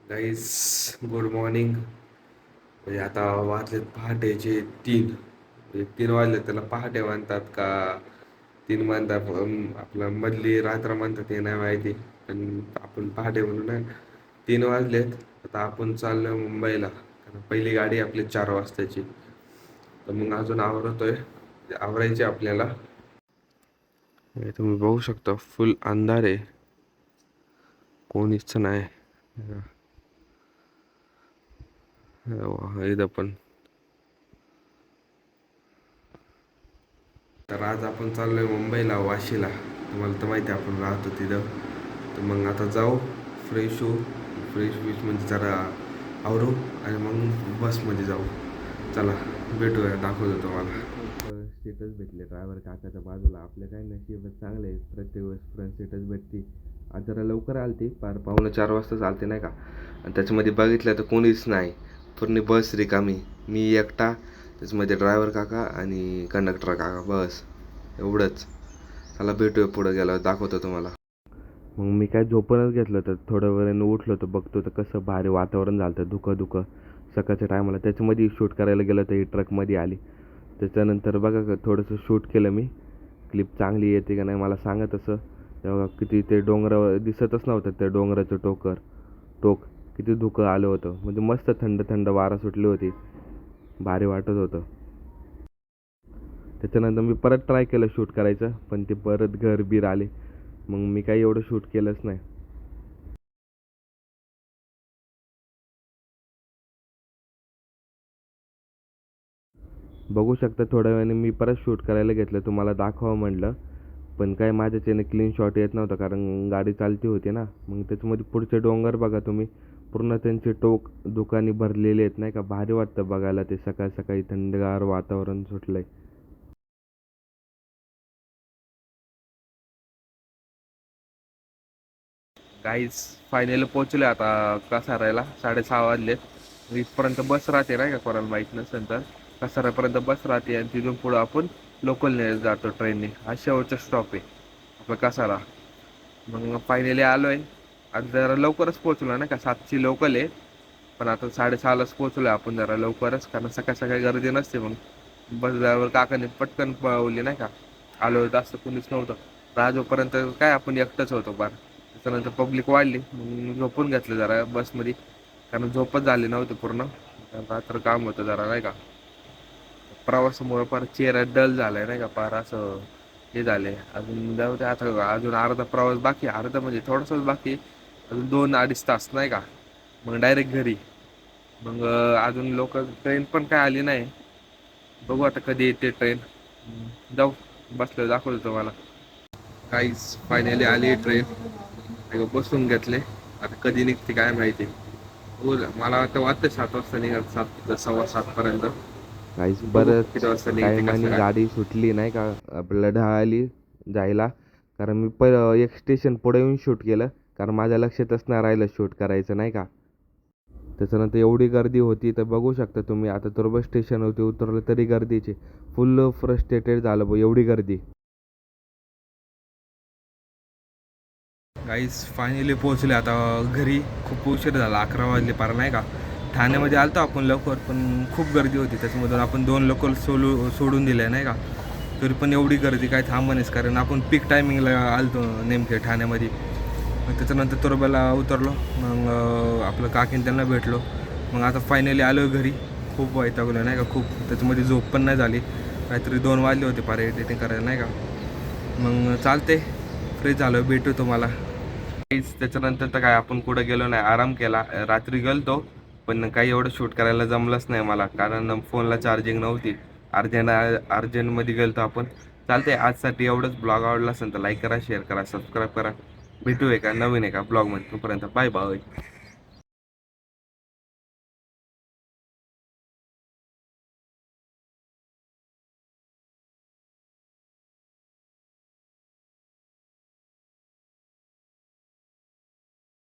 गाईस, good morning. म्हणजे आता वाजलेत पहाटेचे 3. म्हणजे 3 वाजले त्याला पहाटे म्हणतात का 3 म्हणतात, आपलं मधली रात्र म्हणतात हे नाही माहिती. पण आपण पहाटे म्हणू ना. 3 वाजलेत. आता आपण चाललोय मुंबईला, कारण पहिली गाडी आपली 4 वाजताची. तर मग अजून आवरतोय, आवरायचे आपल्याला. हे तुम्ही बघू शकता, फुल अंधार आहे, कोणीच नाही. इथं पण. तर आज आपण चाललोय मुंबईला, वाशीला. तुम्हाला तर माहिती आहे आपण राहतो तिथं. तर मग आता जाऊ, फ्रेश होऊ. फ्रेश म्हणजे जरा आवरू आणि मग बसमध्ये जाऊ. चला, भेटूया, दाखवतो तुम्हाला. सीटच भेटले ड्रायव्हर काकाच्या बाजूला. आपल्या काय नशीबच चांगले, प्रत्येक वेळेस फ्रंट सीटच भेटते. आज जरा लवकर आलती, 4:45 वाजता चालते नाही का. आणि त्याच्यामध्ये बघितलं तर कोणीच नाही, पूर्ण बस रिकामी. मी एकटा, त्याच्यामध्ये ड्रायव्हर काका आणि कंडक्टर काका, बस एवढंच. चला भेटूया पुढं गेल्यावर, दाखवतो तुम्हाला. मग मी काय झोपूनच घेतलं, तर थोड्या वेळाने उठलो तर बघतो तर कसं भारी वातावरण झालं होतं, धुकं धुकं सकाळच्या टायमाला. त्याच्यामध्ये शूट करायला गेलं तर ही ट्रकमध्ये आली. त्याच्यानंतर बघा का थोडंसं शूट केलं मी. क्लिप चांगली येते का नाही मला सांगा तसं. तेव्हा किती ते डोंगरावर दिसतच नव्हतं, त्या डोंगराचं टोक किती धुकं आलं होतं. म्हणजे मस्त थंड थंड वारा सुटली होती, भारी वाटत होतं. त्याच्यानंतर मी परत ट्राय केलं शूट करायचं, पण ते परत घरबीर आले. मग मी काही एवढं शूट केलंच नाही. बघू शकता, थोड्या वेळाने मी परत शूट करायला घेतलं, तुम्हाला दाखवावं म्हटलं. पण काय माझ्याच्याने क्लीन शॉट येत नव्हता, कारण गाडी चालती होती ना. मग त्याच्यामध्ये पुढचे डोंगर बघा तुम्ही, पूर्ण त्यांचे टोक दुकानी भरलेले आहेत नाही का. भारी वाटतं बघायला ते, सकाळ सकाळी थंडगार वातावरण सुटलंय. काहीच फायनली पोहोचले आता कसारायला. 6:30 वाजलेत. इथपर्यंत बस राहते नाही का, कोणाला माहीत नसेल तर. कसारापर्यंत बस राहते आणि तिथून पुढं आपण लोकलने जातो, ट्रेनने. हा शेवटचा स्टॉप आहे आपला कसारा. मग फायनली आलोय. आज जरा लवकरच पोहोचलो नाही का, 7ची लोकल आहे. पण आता 6:30लाच पोहोचलोय आपण जरा लवकरच, कारण सकाळ सकाळी गर्दी नसते. मग बस ड्रायव्हर काकाने पटकन पळवली नाही का. आलो जास्त कुणीच नव्हतं. राजोपर्यंत काय आपण एकटंच होतो बार. त्याच्यानंतर पब्लिक वाढली, मग झोपून घेतलं जरा बसमध्ये, कारण झोपच झाली नव्हती पूर्ण. रात्र काम होतं जरा नाही का. प्रवासामुळे फार चेहरा डल झालाय नाही का, फार असं हे झाले. अजून जाऊ दे आता, अजून अर्धा प्रवास बाकी, अर्धा म्हणजे थोडासाच बाकी. अजून 2-2.5 तास नाही का, मग डायरेक्ट घरी. मग अजून लोक ट्रेन पण काय आली नाही. बघू आता कधी येते ट्रेन. जाऊ, बसलो दाखवतो तुम्हाला. काहीच फायनली आली ट्रेन, बसून घेतले. आता कधी निघते काय माहिती. मला वाटतं 7 वाजता निघाल, 7, 7:15 पर्यंत. काहीच बरंच किती वाजता निघते टायमाने गाडी सुटली नाही का, आपल्याला ढाळाली जायला. कारण मी एक स्टेशन पुढे येऊन शूट केलं, कारण माझ्या लक्षातच नाही राहिलं शूट करायचं नाही का. त्याच्यानंतर एवढी गर्दी होती तर बघू शकता तुम्ही. आता तर बस स्टेशनवरती उतरलं तरी गर्दीची, फुल फ्रस्ट्रेटेड झालं एवढी गर्दी. काहीच फायनली पोहोचले आता घरी. खूप उशीर झाला, 11 वाजले पार नाही का. ठाण्यामध्ये आलतो आपण लवकर, पण खूप गर्दी होती. त्याच्यामधून आपण 2 लोकल सोडून दिले नाही का. तरी पण एवढी गर्दी काय थांबणेच, कारण आपण पीक टायमिंगला आलतो नेमके ठाण्यामध्ये. मग त्याच्यानंतर तुरब्याला उतरलो. मग आपलं काकीन त्यांना भेटलो. मग आता फायनली आलो घरी. खूप वैतागलो नाही का, खूप. त्याच्यामध्ये झोप पण नाही झाली. काहीतरी 2 वाजले होते पार एडिटिंग करायला नाही का. मग चालते, फ्रेश झालो, भेटू तुम्हाला. त्याच्यानंतर तर काय आपण कुठं गेलो नाही, आराम केला. रात्री गेलतो, पण काही एवढं शूट करायला जमलंच नाही मला, कारण फोनला चार्जिंग नव्हती. अर्जंटमध्ये गेलतो आपण. चालते, आजसाठी एवढंच. ब्लॉग आवडला असेल तर लाईक करा, शेअर करा, सबस्क्राईब करा. भेटू एका नवीन एका ब्लॉगमध्ये. तोपर्यंत बाय बाय.